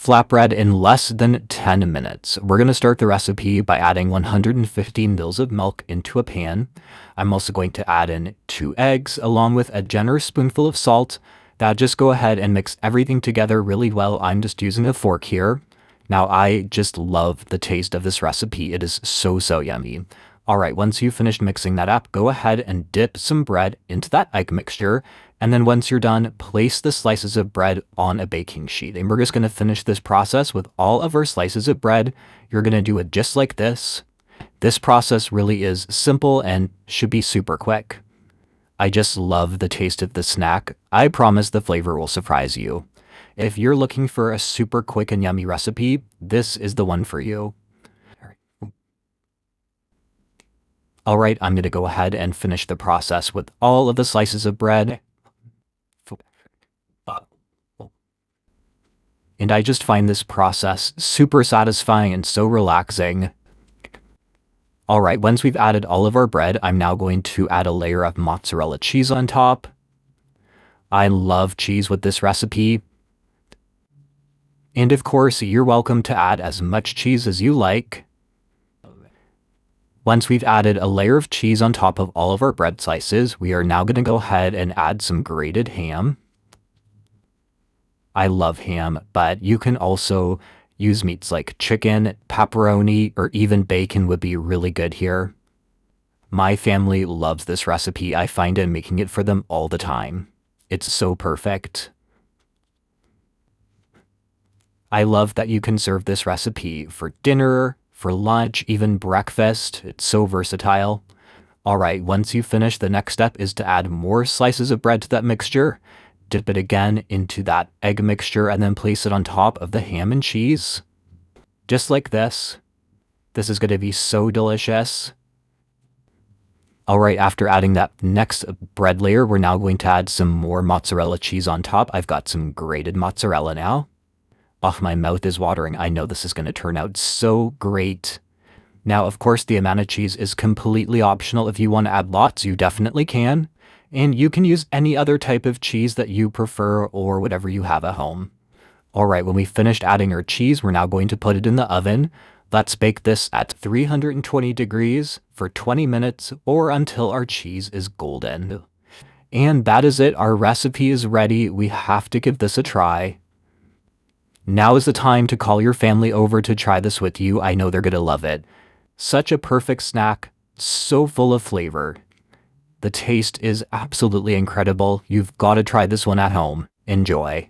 flatbread in less than 10 minutes. We're going to start the recipe by adding 115 mils of milk into a pan. I'm also going to add in 2 eggs along with a generous spoonful of salt. Now just go ahead and mix everything together really well. I'm just using a fork here. Now I just love the taste of this recipe. It is so yummy. Alright, once you've finished mixing that up, go ahead and dip some bread into that egg mixture. And then once you're done, place the slices of bread on a baking sheet. And we're just going to finish this process with all of our slices of bread. You're going to do it just like this. This process really is simple and should be super quick. I just love the taste of the snack. I promise the flavor will surprise you. If you're looking for a super quick and yummy recipe, this is the one for you. Alright, I'm going to go ahead and finish the process with all of the slices of bread. And I just find this process super satisfying and so relaxing. Alright, once we've added all of our bread, I'm now going to add a layer of mozzarella cheese on top. I love cheese with this recipe. And of course, you're welcome to add as much cheese as you like. Once we've added a layer of cheese on top of all of our bread slices, we are now going to go ahead and add some grated ham. I love ham, but you can also use meats like chicken, pepperoni, or even bacon would be really good here. My family loves this recipe. I find it making it for them all the time. It's so perfect. I love that you can serve this recipe for dinner, for lunch, even breakfast. It's so versatile. Alright, once you finish, the next step is to add more slices of bread to that mixture. Dip it again into that egg mixture and then place it on top of the ham and cheese. Just like this. This is going to be so delicious. Alright, after adding that next bread layer, we're now going to add some more mozzarella cheese on top. I've got some grated mozzarella now. Oh, my mouth is watering. I know this is going to turn out so great. Now, of course, the amount of cheese is completely optional. If you want to add lots, you definitely can. And you can use any other type of cheese that you prefer or whatever you have at home. Alright, when we finished adding our cheese, we're now going to put it in the oven. Let's bake this at 320 degrees for 20 minutes or until our cheese is golden. And that is it. Our recipe is ready. We have to give this a try. Now is the time to call your family over to try this with you. I know they're going to love it. Such a perfect snack, so full of flavor. The taste is absolutely incredible. You've got to try this one at home. Enjoy.